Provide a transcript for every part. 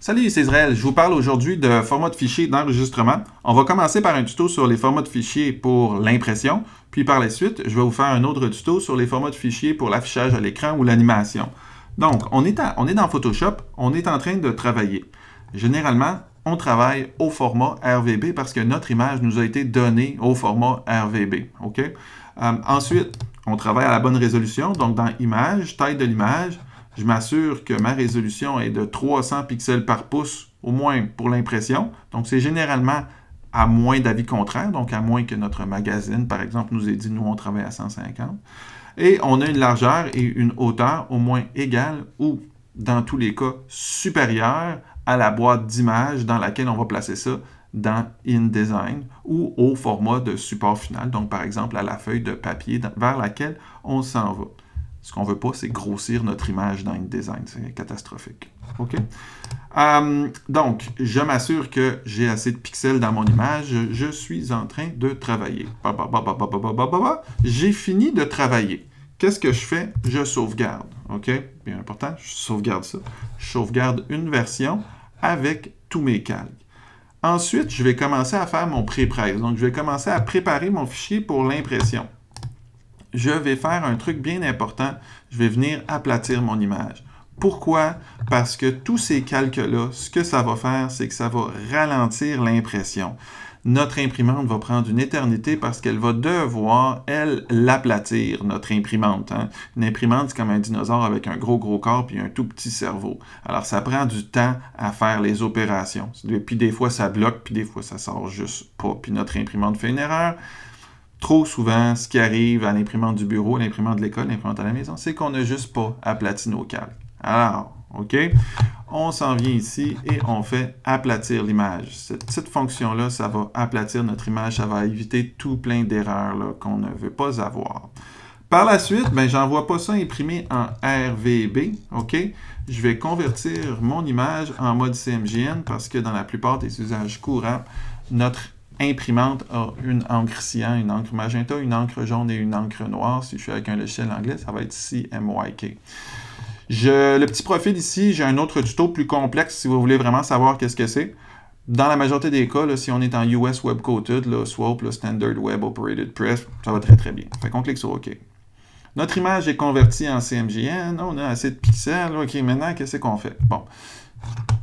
Salut, c'est Israël. Je vous parle aujourd'hui de format de fichier d'enregistrement. On va commencer par un tuto sur les formats de fichier pour l'impression, puis par la suite, je vais vous faire un autre tuto sur les formats de fichier pour l'affichage à l'écran ou l'animation. Donc, on est dans Photoshop, on est en train de travailler. Généralement, on travaille au format RVB parce que notre image nous a été donnée au format RVB. OK? Ensuite, on travaille à la bonne résolution. Donc, dans Image, taille de l'image, je m'assure que ma résolution est de 300 pixels par pouce, au moins pour l'impression. Donc, c'est généralement à moins d'avis contraires, donc à moins que notre magazine, par exemple, nous ait dit, nous, on travaille à 150. Et on a une largeur et une hauteur au moins égales ou, dans tous les cas, supérieures à la boîte d'image dans laquelle on va placer ça dans InDesign ou au format de support final, donc par exemple à la feuille de papier vers laquelle on s'en va. Ce qu'on ne veut pas, c'est grossir notre image dans InDesign. C'est catastrophique. OK? Donc, je m'assure que j'ai assez de pixels dans mon image. Je suis en train de travailler. J'ai fini de travailler. Qu'est-ce que je fais? Je sauvegarde. OK? Bien important, je sauvegarde ça. Je sauvegarde une version avec tous mes calques. Ensuite, je vais commencer à faire mon pré-presse. Donc, je vais commencer à préparer mon fichier pour l'impression. Je vais faire un truc bien important. Je vais venir aplatir mon image. Pourquoi? Parce que tous ces calques-là, ce que ça va faire, c'est que ça va ralentir l'impression. Notre imprimante va prendre une éternité parce qu'elle va devoir, elle, l'aplatir, notre imprimante. Hein? Une imprimante, c'est comme un dinosaure avec un gros corps puis un tout petit cerveau. Alors, ça prend du temps à faire les opérations. Puis des fois, ça bloque, puis des fois, ça sort juste pas. Puis notre imprimante fait une erreur. Trop souvent, ce qui arrive à l'imprimante du bureau, à l'imprimante de l'école, l'imprimante à la maison, c'est qu'on n'a juste pas aplati nos calques. Alors, OK, on s'en vient ici et on fait aplatir l'image. Cette petite fonction-là, ça va aplatir notre image, ça va éviter tout plein d'erreurs qu'on ne veut pas avoir. Par la suite, ben, j'envoie pas ça imprimé en RVB, OK? Je vais convertir mon image en mode CMJN parce que dans la plupart des usages courants, notre imprimante a une encre cyan, une encre magenta, une encre jaune et une encre noire. Si je suis avec un logiciel anglais, ça va être CMYK. Le petit profil ici, j'ai un autre tuto plus complexe si vous voulez vraiment savoir qu'est-ce que c'est. Dans la majorité des cas, là, si on est en US Web Coated, là, SWOP, là, Standard Web Operated Press, ça va très bien. Fait qu'on clique sur OK. Notre image est convertie en CMJN. On a assez de pixels. OK, maintenant, qu'est-ce qu'on fait? Bon,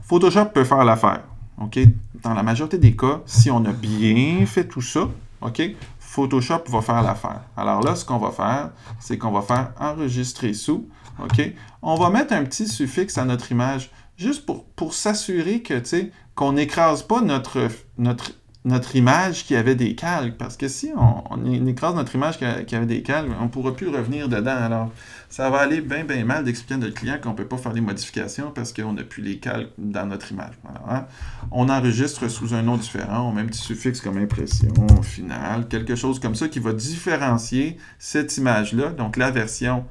Photoshop peut faire l'affaire. OK? Dans la majorité des cas, si on a bien fait tout ça, OK, Photoshop va faire l'affaire. Alors là, ce qu'on va faire, c'est qu'on va faire enregistrer sous. OK? On va mettre un petit suffixe à notre image juste pour s'assurer que, tu sais, qu'on n'écrase pas notre image qui avait des calques. Parce que si on écrase notre image qui avait des calques, on ne pourra plus revenir dedans. Alors, ça va aller bien mal d'expliquer à notre client qu'on ne peut pas faire des modifications parce qu'on n'a plus les calques dans notre image. Alors, hein, on enregistre sous un nom différent, on met un petit suffixe comme impression finale, quelque chose comme ça qui va différencier cette image-là, donc la version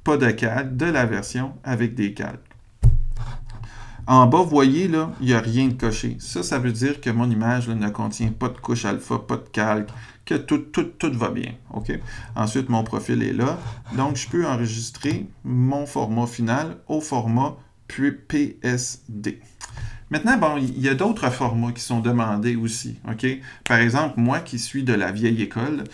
pas de calque, de la version avec des calques. En bas, vous voyez, là, il n'y a rien de coché. Ça veut dire que mon image là, ne contient pas de couche alpha, pas de calque, que tout va bien. OK? Ensuite, mon profil est là. Donc, je peux enregistrer mon format final au format PSD. Maintenant, bon, il y a d'autres formats qui sont demandés aussi. OK? Par exemple, moi qui suis de la vieille école,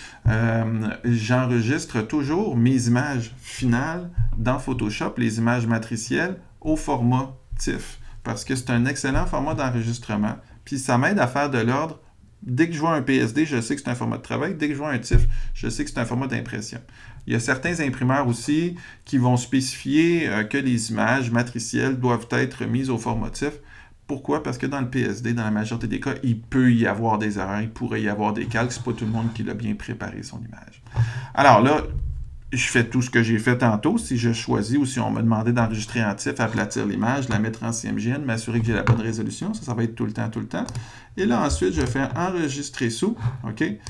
j'enregistre toujours mes images finales dans Photoshop, les images matricielles, au format TIFF. Parce que c'est un excellent format d'enregistrement. Puis ça m'aide à faire de l'ordre. Dès que je vois un PSD, je sais que c'est un format de travail. Dès que je vois un TIFF, je sais que c'est un format d'impression. Il y a certains imprimeurs aussi qui vont spécifier que les images matricielles doivent être mises au format TIFF. Pourquoi? Parce que dans le PSD, dans la majorité des cas, il peut y avoir des erreurs, il pourrait y avoir des calques. C'est pas tout le monde qui l'a bien préparé son image. Alors là, je fais tout ce que j'ai fait tantôt. Si je choisis ou si on me demandait d'enregistrer en TIFF, aplatir l'image, la mettre en CMJN, m'assurer que j'ai la bonne résolution, ça va être tout le temps. Et là, ensuite, je fais enregistrer sous, OK? Et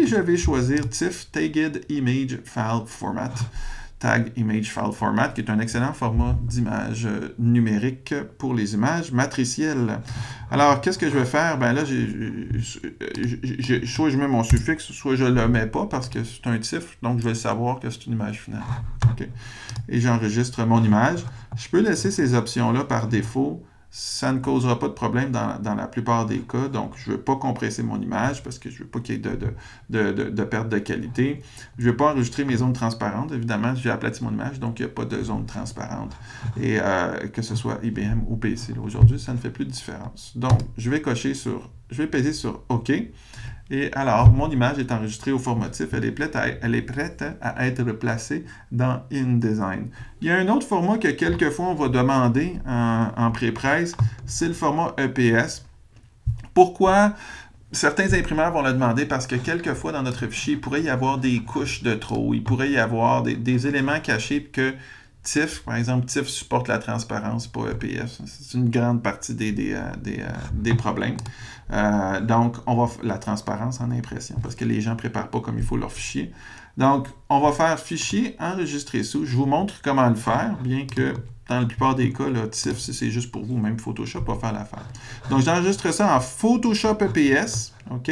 je vais choisir TIFF, Tagged Image File Format. Tag Image File Format, qui est un excellent format d'image numérique pour les images matricielles. Alors, qu'est-ce que je vais faire? Ben là, soit je mets mon suffixe, soit je ne le mets pas parce que c'est un TIFF, donc je vais savoir que c'est une image finale. Okay. Et j'enregistre mon image. Je peux laisser ces options-là par défaut ça ne causera pas de problème dans la plupart des cas. Donc, je ne veux pas compresser mon image parce que je ne veux pas qu'il y ait de perte de qualité. Je ne veux pas enregistrer mes zones transparentes. Évidemment, j'ai aplati mon image, donc il n'y a pas de zone transparente. Et que ce soit IBM ou PC. Aujourd'hui, ça ne fait plus de différence. Donc, je vais peser sur OK. Et alors, mon image est enregistrée au format TIFF. Elle est prête à être placée dans InDesign. Il y a un autre format que quelquefois on va demander en pré-presse, c'est le format EPS. Pourquoi? Certains imprimeurs vont le demander parce que quelquefois dans notre fichier, il pourrait y avoir des couches de trop. Il pourrait y avoir des éléments cachés que TIFF, par exemple, TIFF supporte la transparence, pas EPS. C'est une grande partie des problèmes. Donc, la transparence en impression, parce que les gens ne préparent pas comme il faut leur fichier. Donc, on va faire fichier, enregistrer sous. Je vous montre comment le faire, bien que dans la plupart des cas, là, TIFF, si c'est juste pour vous, même Photoshop va faire l'affaire. Donc, j'enregistre ça en Photoshop EPS. OK?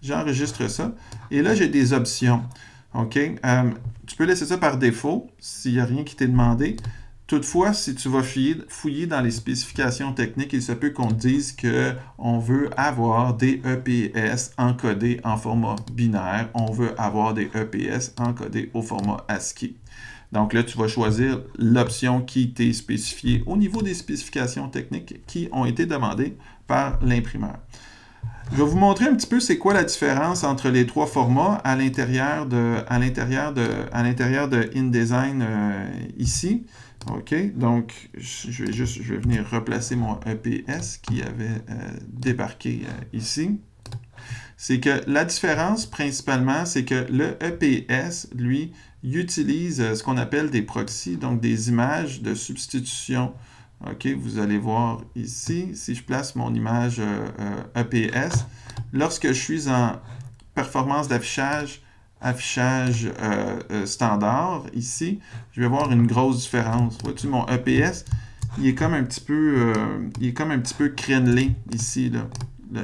J'enregistre ça. Et là, j'ai des options. OK? Tu peux laisser ça par défaut s'il n'y a rien qui t'est demandé. Toutefois, si tu vas fouiller dans les spécifications techniques, il se peut qu'on te dise qu'on veut avoir des EPS encodés en format binaire. On veut avoir des EPS encodés au format ASCII. Donc là, tu vas choisir l'option qui t'est spécifiée au niveau des spécifications techniques qui ont été demandées par l'imprimeur. Je vais vous montrer un petit peu c'est quoi la différence entre les trois formats à l'intérieur de InDesign ici. OK, donc je vais venir replacer mon EPS qui avait débarqué ici. C'est que la différence principalement, c'est que le EPS, lui, utilise ce qu'on appelle des proxys, donc des images de substitution. OK, vous allez voir ici, si je place mon image EPS, lorsque je suis en performance d'affichage, standard, ici, je vais voir une grosse différence. Vois-tu, mon EPS, il est comme un petit peu crénelé ici, là,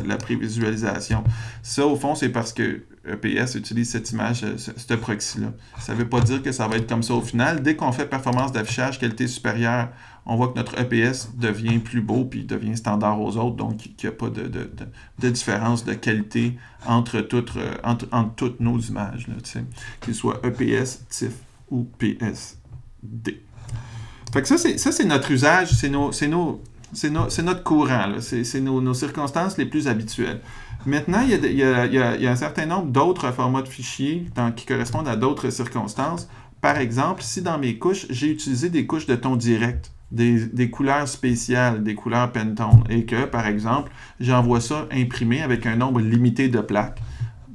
la prévisualisation. Ça, au fond, c'est parce que EPS utilise cette image, ce proxy-là. Ça ne veut pas dire que ça va être comme ça au final. Dès qu'on fait performance d'affichage, qualité supérieure, on voit que notre EPS devient plus beau puis devient standard aux autres, donc il n'y a pas de différence de qualité entre toutes nos images, qu'ils soient EPS, TIFF ou PSD. Fait que ça, c'est notre usage, c'est notre courant, c'est nos circonstances les plus habituelles. Maintenant, il y a un certain nombre d'autres formats de fichiers qui correspondent à d'autres circonstances. Par exemple, si dans mes couches, j'ai utilisé des couches de ton direct, des couleurs spéciales, des couleurs Pantone, et que, par exemple, j'envoie ça imprimé avec un nombre limité de plaques.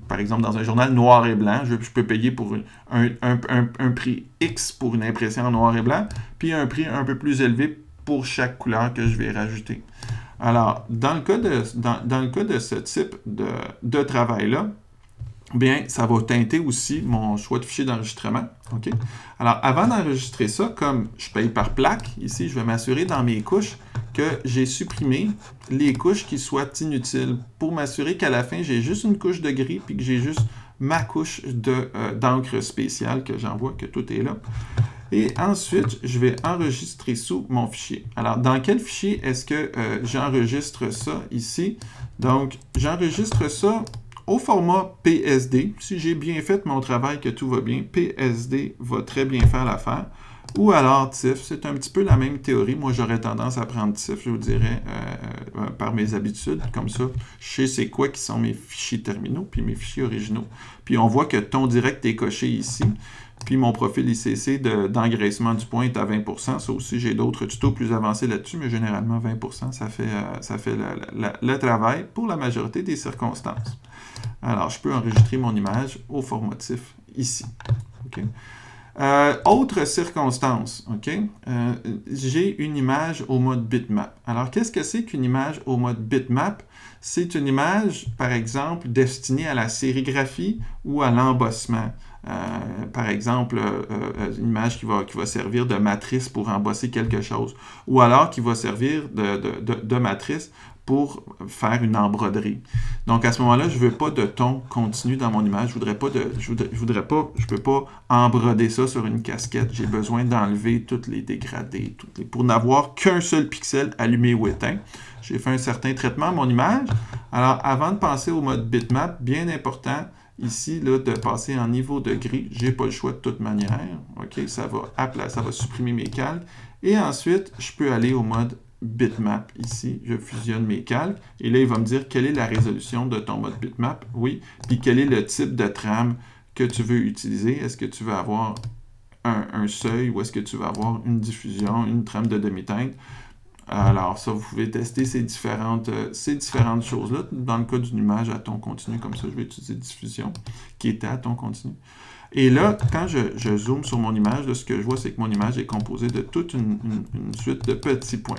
Par exemple, dans un journal noir et blanc, je peux payer pour un prix X pour une impression en noir et blanc, puis un prix un peu plus élevé pour chaque couleur que je vais rajouter. Alors, dans le cas de ce type de travail-là, bien, ça va teinter aussi mon choix de fichier d'enregistrement. OK? Alors, avant d'enregistrer ça, comme je paye par plaque, ici, je vais m'assurer dans mes couches que j'ai supprimé les couches qui soient inutiles pour m'assurer qu'à la fin, j'ai juste une couche de gris puis que j'ai juste ma couche d'encre spéciale que j'envoie, que tout est là. Et ensuite, je vais enregistrer sous mon fichier. Alors, dans quel fichier est-ce que j'enregistre ça ici? Donc, j'enregistre ça au format PSD. Si j'ai bien fait mon travail, que tout va bien, PSD va très bien faire l'affaire. Ou alors TIFF, c'est un petit peu la même théorie. Moi, j'aurais tendance à prendre TIFF, je vous dirais, par mes habitudes. Comme ça, je sais c'est quoi qui sont mes fichiers terminaux, puis mes fichiers originaux. Puis on voit que ton direct est coché ici. Puis mon profil ICC d'engraissement du point est à 20%. Ça aussi, j'ai d'autres tutos plus avancés là-dessus, mais généralement 20%, ça fait le travail pour la majorité des circonstances. Alors, je peux enregistrer mon image au format TIFF ici. Okay? Autre circonstance, OK? J'ai une image au mode bitmap. Alors, qu'est-ce que c'est qu'une image au mode bitmap? C'est une image, par exemple, destinée à la sérigraphie ou à l'embossement. Par exemple, une image qui va servir de matrice pour embosser quelque chose. Ou alors qui va servir de matrice pour faire une embroderie. Donc, à ce moment-là, je ne veux pas de ton continu dans mon image. Je ne peux pas embroder ça sur une casquette. J'ai besoin d'enlever tous les dégradés, pour n'avoir qu'un seul pixel allumé ou éteint. J'ai fait un certain traitement à mon image. Alors, avant de passer au mode bitmap, bien important, ici, là, de passer en niveau de gris. Je n'ai pas le choix de toute manière. OK, ça va supprimer mes calques. Et ensuite, je peux aller au mode bitmap ici. Je fusionne mes calques. Et là, il va me dire quelle est la résolution de ton mode bitmap. Oui. Puis quel est le type de trame que tu veux utiliser. Est-ce que tu veux avoir un seuil ou est-ce que tu veux avoir une diffusion, une trame de demi-teinte? Alors, ça, vous pouvez tester ces différentes choses-là. Dans le cas d'une image à ton continu, comme ça, je vais utiliser diffusion, qui était à ton continu. Et là, quand je zoome sur mon image, là, ce que je vois, c'est que mon image est composée de toute une suite de petits points.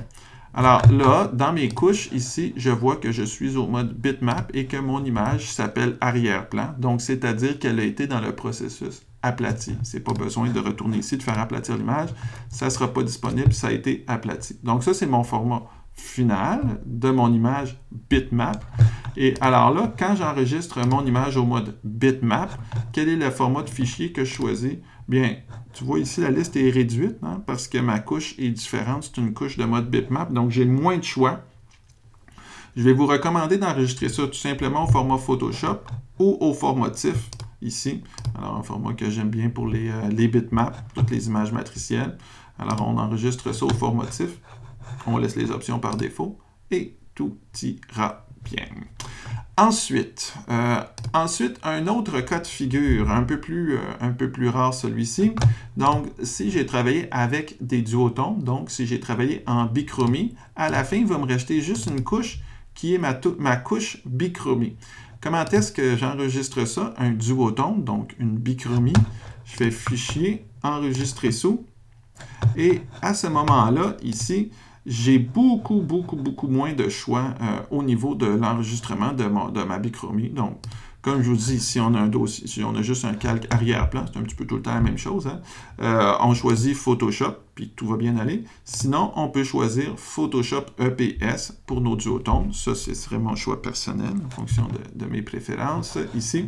Alors là, dans mes couches, ici, je vois que je suis au mode bitmap et que mon image s'appelle arrière-plan. Donc, c'est-à-dire qu'elle a été dans le processus aplati. C'est pas besoin de retourner ici, de faire aplatir l'image. Ça ne sera pas disponible, ça a été aplati. Donc, ça, c'est mon format final de mon image bitmap. Et alors là, quand j'enregistre mon image au mode bitmap, quel est le format de fichier que je choisis? Bien, tu vois ici, la liste est réduite hein, parce que ma couche est différente. C'est une couche de mode bitmap, donc j'ai moins de choix. Je vais vous recommander d'enregistrer ça tout simplement au format Photoshop ou au format TIFF, ici. Alors, un format que j'aime bien pour les bitmaps, toutes les images matricielles. Alors, on enregistre ça au format TIFF. On laisse les options par défaut et tout ira bien. Ensuite, un autre cas de figure, un peu plus rare celui-ci. Donc, si j'ai travaillé avec des duotones, donc si j'ai travaillé en bichromie, à la fin, il va me rester juste une couche qui est ma couche bichromie. Comment est-ce que j'enregistre ça? Un duotone, donc une bichromie. Je fais Fichier, Enregistrer sous. Et à ce moment-là, ici, j'ai beaucoup moins de choix au niveau de l'enregistrement de ma bichromie. Donc, comme je vous dis, si on a un dossier, si on a juste un calque arrière-plan, c'est un petit peu tout le temps la même chose. Hein? On choisit Photoshop, puis tout va bien aller. Sinon, on peut choisir Photoshop EPS pour nos duotones. Ça, ce serait mon choix personnel en fonction de mes préférences ici.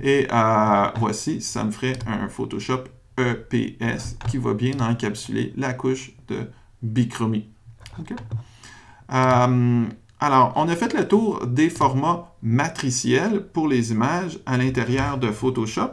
Et voici, ça me ferait un Photoshop EPS qui va bien encapsuler la couche de bichromie. Okay. Alors, on a fait le tour des formats matriciels pour les images à l'intérieur de Photoshop.